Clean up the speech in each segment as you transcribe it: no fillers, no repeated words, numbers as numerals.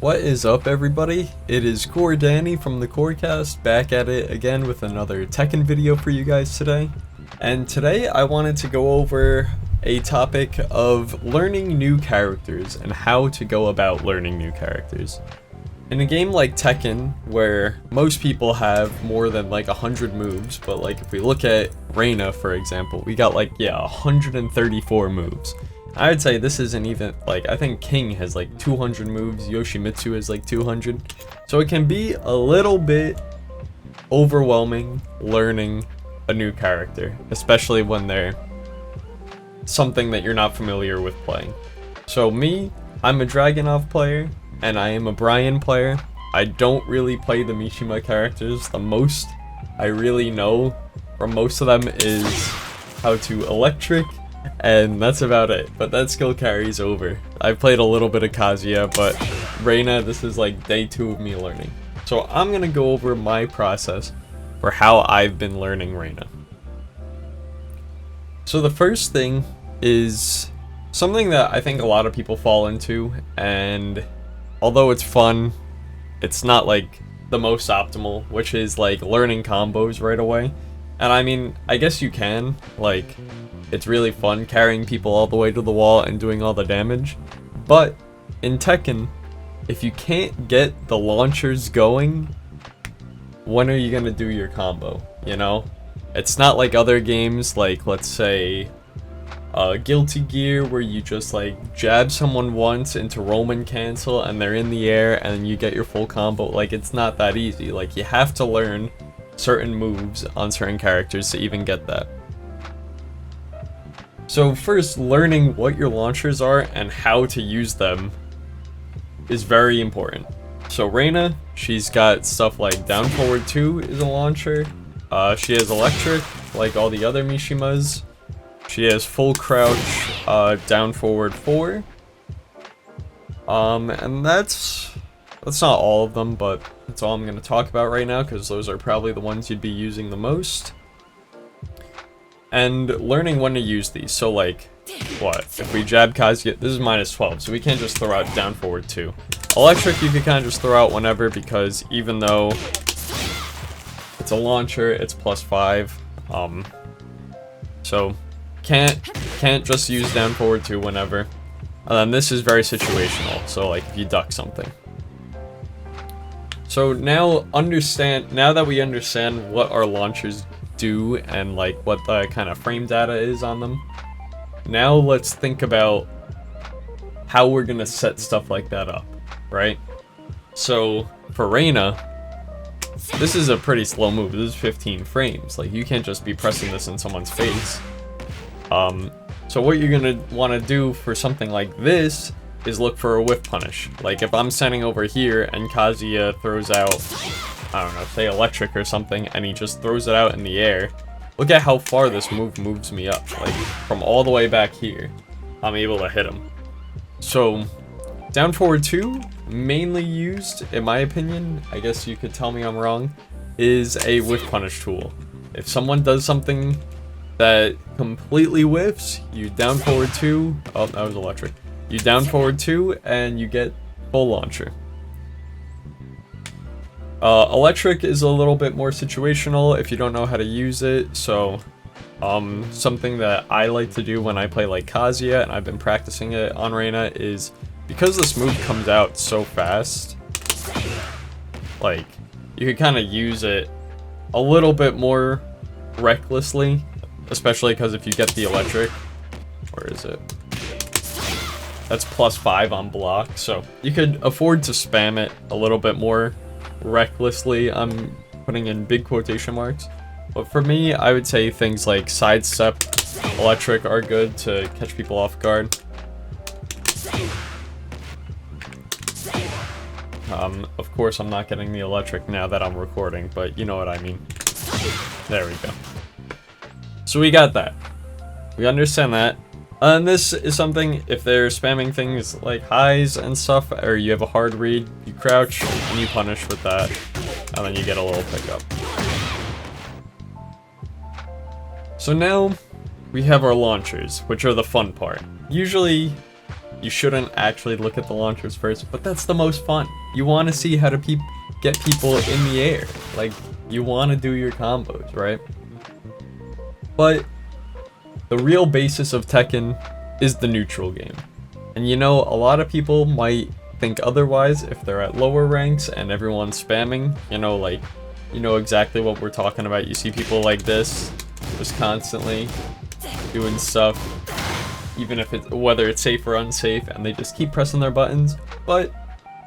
What is up, everybody? It is Core Danny from the Corecast, back at it again with another Tekken video for you guys today. And today I wanted to go over a topic of learning new characters and how to go about learning new characters. In a game like Tekken, where most people have more than like 100 moves, but like if we look at Reina, for example, we got 134 moves. I would say this isn't even, I think King has 200 moves, Yoshimitsu has 200. So it can be a little bit overwhelming learning a new character, especially when they're something that you're not familiar with playing. So me, I'm a Dragunov player, and I am a Brian player. I don't really play the Mishima characters. The most I really know from most of them is how to electric, and that's about it, but that skill carries over. I've played a little bit of Kazuya, but Reina, this is day 2 of me learning. So I'm gonna go over my process for how I've been learning Reina. So the first thing is something that I think a lot of people fall into, and although it's fun, it's not the most optimal, which is learning combos right away. And I mean, I guess you can, it's really fun carrying people all the way to the wall and doing all the damage. But in Tekken, if you can't get the launchers going, when are you gonna do your combo, you know? It's not like other games, let's say Guilty Gear, where you just jab someone once into Roman cancel and they're in the air and you get your full combo. It's not that easy. You have to learn certain moves on certain characters to even get that. So first, learning what your launchers are and how to use them is very important. So Reina, she's got stuff like down forward 2 is a launcher. She has electric, like all the other Mishimas. She has full crouch, down forward 4. And that's not all of them, but that's all I'm going to talk about right now, because those are probably the ones you'd be using the most. And learning when to use these. So what? If we jab Kazuya, this is -12, so we can't just throw out down forward 2. Electric you can kind of just throw out whenever, because even though it's a launcher, it's +5. So can't just use down forward 2 whenever. And then this is very situational, so if you duck something. So now that we understand what our launchers do and what the kind of frame data is on them, now let's think about how we're gonna set stuff like that up, right? So for Reina, this is a pretty slow move. This is 15 frames. You can't just be pressing this in someone's face. So what you're gonna want to do for something like this is look for a whiff punish. If I'm standing over here and Kazuya throws out, I don't know, say electric or something, and he just throws it out in the air, look at how far this move moves me up. From all the way back here, I'm able to hit him. So down forward 2, mainly used, in my opinion, I guess you could tell me I'm wrong, is a whiff punish tool. If someone does something that completely whiffs, you down forward 2, oh, that was electric. You down forward 2 and you get full launcher. Electric is a little bit more situational if you don't know how to use it, so something that I like to do when I play Kazuya, and I've been practicing it on Reina, is because this move comes out so fast, you could kind of use it a little bit more recklessly, especially because if you get the electric, where is it? That's +5 on block, so you could afford to spam it a little bit more recklessly. I'm putting in big quotation marks. But for me, I would say things like sidestep, electric are good to catch people off guard. Of course, I'm not getting the electric now that I'm recording, but you know what I mean. There we go. So we got that. We understand that. And this is something, if they're spamming things like highs and stuff, or you have a hard read, you crouch and you punish with that, and then you get a little pickup. So now we have our launchers, which are the fun part. Usually you shouldn't actually look at the launchers first, but that's the most fun. You want to see how to get people in the air. Like, you want to do your combos, right? But the real basis of Tekken is the neutral game. And you know, a lot of people might think otherwise if they're at lower ranks and everyone's spamming, you know, like, you know exactly what we're talking about. You see people like this, just constantly doing stuff, even if it's, whether it's safe or unsafe, and they just keep pressing their buttons. But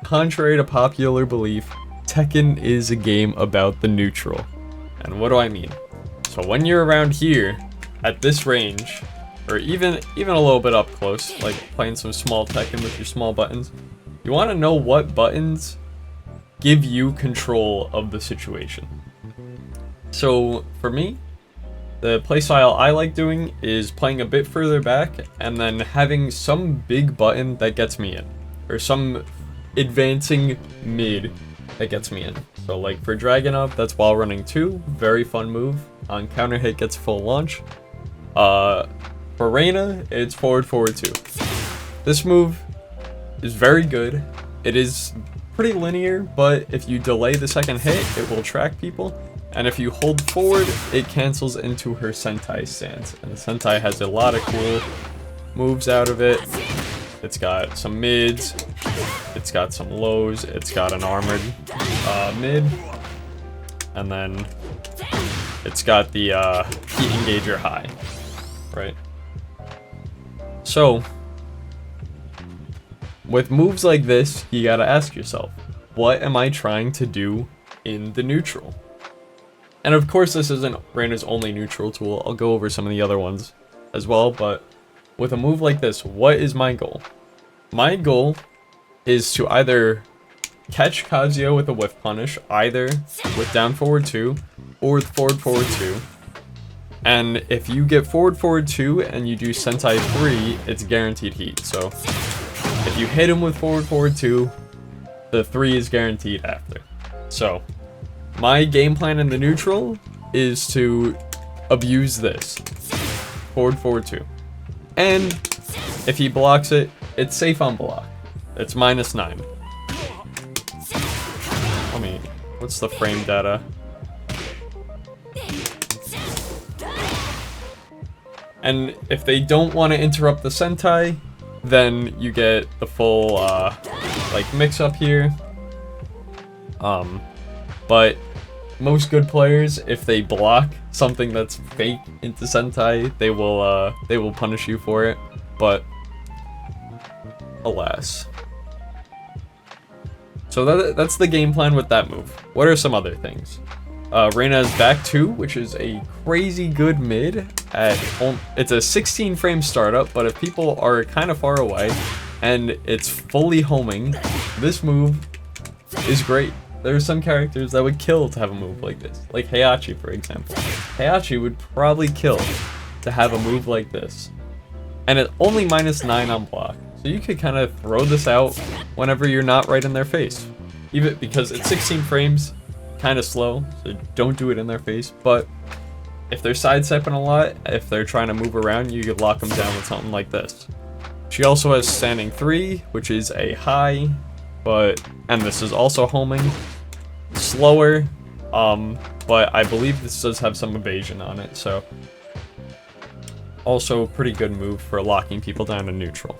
contrary to popular belief, Tekken is a game about the neutral. And what do I mean? So when you're around here, at this range, or even a little bit up close, like playing some small Tekken with your small buttons, you want to know what buttons give you control of the situation. So for me, the playstyle I like doing is playing a bit further back and then having some big button that gets me in, or some advancing mid that gets me in. So like for Dragon Up, that's while running 2, very fun move. On counter hit gets full launch. For Reina, it's forward 2. This move is very good. It is pretty linear, but if you delay the second hit, it will track people. And if you hold forward, it cancels into her Sentai stance. And the Sentai has a lot of cool moves out of it. It's got some mids, it's got some lows, it's got an armored mid, and then it's got the heat engager high, right? So, with moves like this, you gotta ask yourself, what am I trying to do in the neutral? And of course this isn't Reina's only neutral tool, I'll go over some of the other ones as well, but with a move like this, what is my goal? My goal is to either catch Kazuya with a whiff punish, either with down forward 2 or with forward 2. And if you get forward 2 and you do Sentai 3, it's guaranteed heat. So if you hit him with forward 2, the 3 is guaranteed after. So my game plan in the neutral is to abuse this. Forward 2. And if he blocks it, it's safe on block. It's -9. Let me, what's the frame data? And if they don't want to interrupt the Sentai, then you get the full like mix up here. But most good players, if they block something that's fake into Sentai, they will punish you for it. But alas. So that's the game plan with that move. What are some other things? Reina's back 2, which is a crazy good mid. It's a 16 frame startup, but if people are kind of far away and it's fully homing, this move is great. There are some characters that would kill to have a move like this, like Heihachi, for example. Heihachi would probably kill to have a move like this. And it's only -9 on block, so you could kind of throw this out whenever you're not right in their face. Even because it's 16 frames, kind of slow, so don't do it in their face. But if they're sidestepping a lot, if they're trying to move around, you could lock them down with something like this. She also has standing 3, which is a high, and this is also homing. Slower, but I believe this does have some evasion on it, so also pretty good move for locking people down to neutral.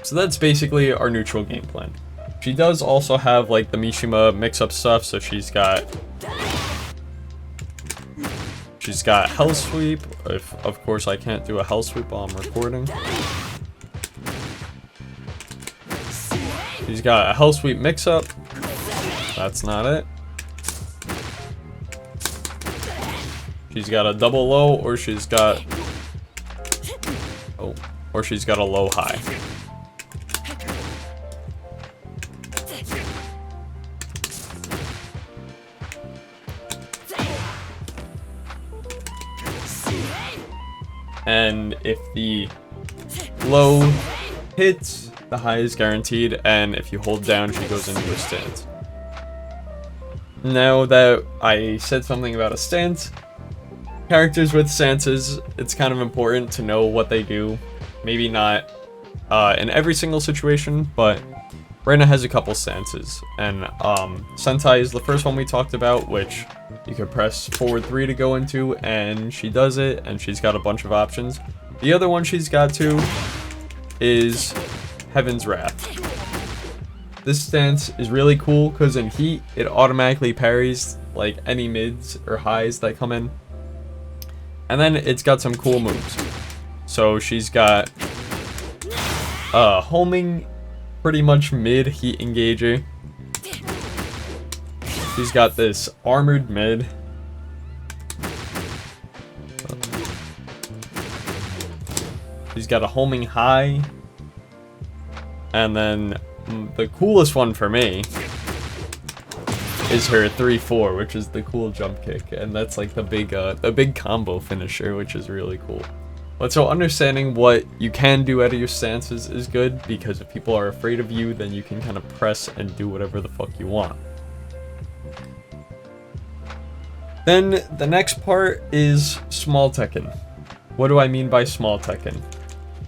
So that's basically our neutral game plan. She does also have like the Mishima mix-up stuff, so she's got Hell Sweep. If of course I can't do a Hell Sweep while I'm recording. She's got a Hell Sweep mix-up. That's not it. She's got a double low, or she's got a low high. And if the low hits, the high is guaranteed, and if you hold down, she goes into a stance. Now that I said something about a stance, characters with stances, it's kind of important to know what they do Maybe not in every single situation, but Reina has a couple stances. And Sentai is the first one we talked about, which you could press forward 3 to go into, and she does it, and she's got a bunch of options. The other one she's got too is Heaven's Wrath. This stance is really cool because in heat, it automatically parries like any mids or highs that come in. And then it's got some cool moves. So she's got homing, pretty much mid heat engager. She's got this armored mid. She's got a homing high. And then the coolest one for me is her 3-4, which is the cool jump kick, and that's like the big combo finisher, which is really cool. But so understanding what you can do out of your stances is good, because if people are afraid of you, then you can kind of press and do whatever the fuck you want. Then the next part is small Tekken. What do I mean by small Tekken?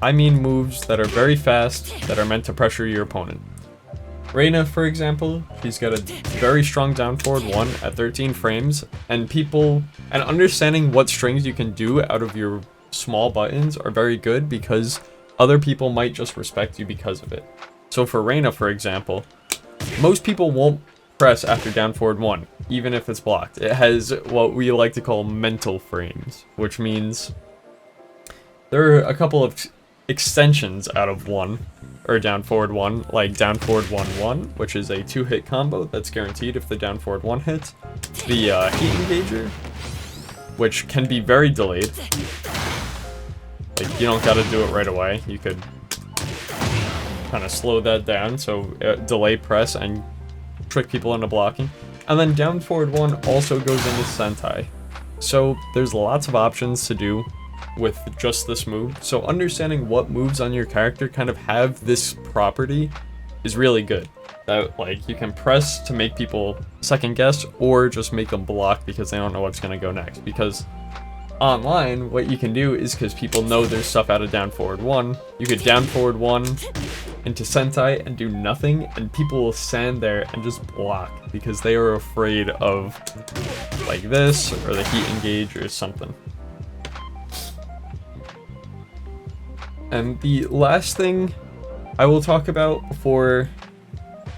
I mean moves that are very fast, that are meant to pressure your opponent. Reina, for example, she's got a very strong down forward 1 at 13 frames, and understanding what strings you can do out of your small buttons are very good, because other people might just respect you because of it. So for Reina, for example, most people won't press after down forward 1, even if it's blocked. It has what we like to call mental frames, which means there are a couple of extensions out of 1, or down forward 1, like down forward 1-1, which is a 2-hit combo that's guaranteed if the down forward 1 hits. The heat engager, which can be very delayed. Like, you don't gotta do it right away. You could kind of slow that down, so delay press and trick people into blocking. And then down forward 1 also goes into Sentai. So there's lots of options to do with just this move. So understanding what moves on your character kind of have this property is really good. That, like, you can press to make people second guess, or just make them block because they don't know what's going to go next. Because online, what you can do is, because people know there's stuff out of down forward 1, you could down forward 1 into Sentai and do nothing, and people will stand there and just block because they are afraid of like this or the heat engage or something. And the last thing I will talk about before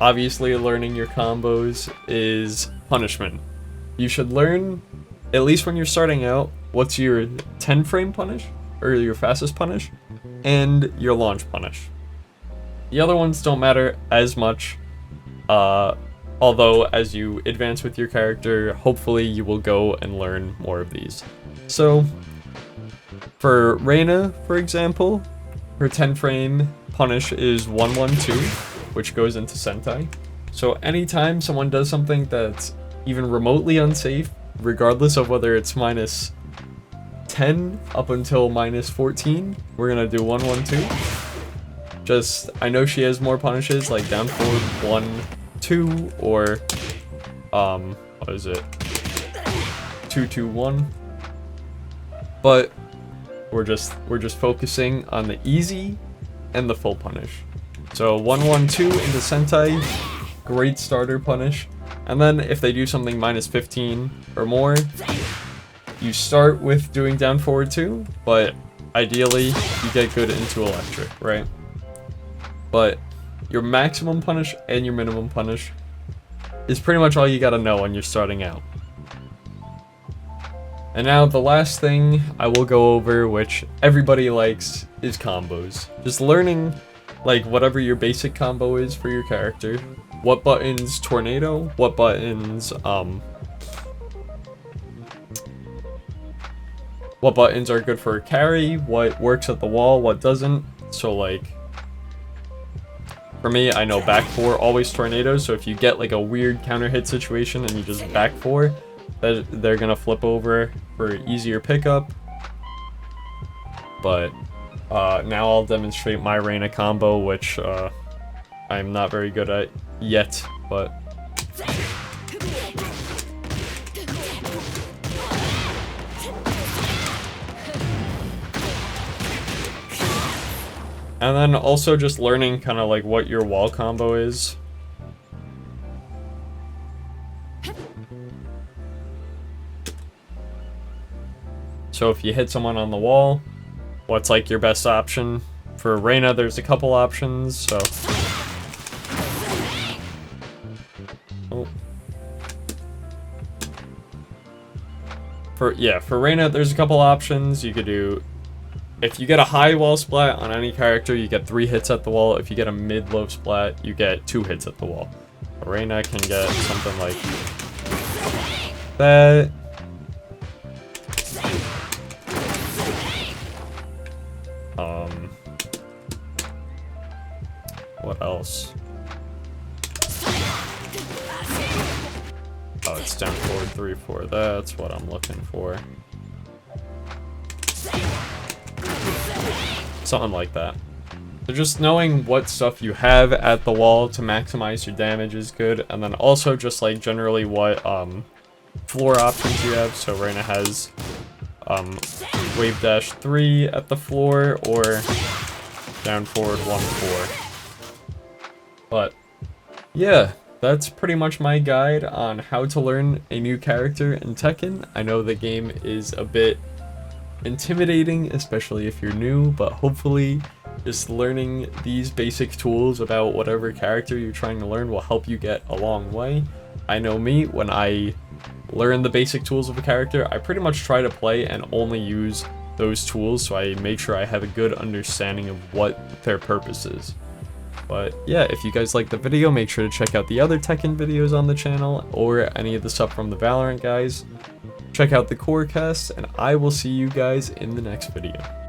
obviously learning your combos is punishment. You should learn, at least when you're starting out, what's your 10 frame punish, or your fastest punish, and your launch punish. The other ones don't matter as much, although as you advance with your character, hopefully you will go and learn more of these. So, for Reina, for example, her 10 frame punish is 1-1-2, which goes into Sentai. So anytime someone does something that's even remotely unsafe, regardless of whether it's minus 10 up until minus 14, we're gonna do 1-1-2. Just, I know she has more punishes, like down forward 1-2, or, what is it? 2-2-1. But we're just focusing on the easy and the full punish. So 1-1-2 into Sentai, great starter punish. And then if they do something minus 15 or more, you start with doing down forward 2, but ideally you get good into electric, right? But your maximum punish and your minimum punish is pretty much all you gotta know when you're starting out. And now the last thing I will go over, which everybody likes, is combos. Just learning, like, whatever your basic combo is for your character. What buttons tornado, what buttons, what buttons are good for a carry, what works at the wall, what doesn't. So, like, for me, I know back 4 always tornadoes, so if you get, like, a weird counter hit situation and you just back 4, they're gonna flip over for easier pickup. But now I'll demonstrate my Reina combo, which I'm not very good at yet, but And then also just learning kind of like what your wall combo is. So if you hit someone on the wall, what's like your best option? For Reyna, there's a couple options, so... Oh. For Reyna, there's a couple options. You could do... If you get a high wall splat on any character, you get 3 hits at the wall. If you get a mid-low splat, you get 2 hits at the wall. Reyna can get something like that. What else? Oh, it's down forward 3-4. That's what I'm looking for. Something like that. So just knowing what stuff you have at the wall to maximize your damage is good, and then also just like generally what floor options you have. So Reyna has wave dash 3 at the floor or down forward 1-4. But yeah, that's pretty much my guide on how to learn a new character in Tekken. I know the game is a bit intimidating, especially if you're new, but hopefully just learning these basic tools about whatever character you're trying to learn will help you get a long way. I know me, when I learn the basic tools of a character, I pretty much try to play and only use those tools, so I make sure I have a good understanding of what their purpose is. But yeah, if you guys liked the video, make sure to check out the other Tekken videos on the channel, or any of the stuff from the Valorant guys. Check out the Corecast, and I will see you guys in the next video.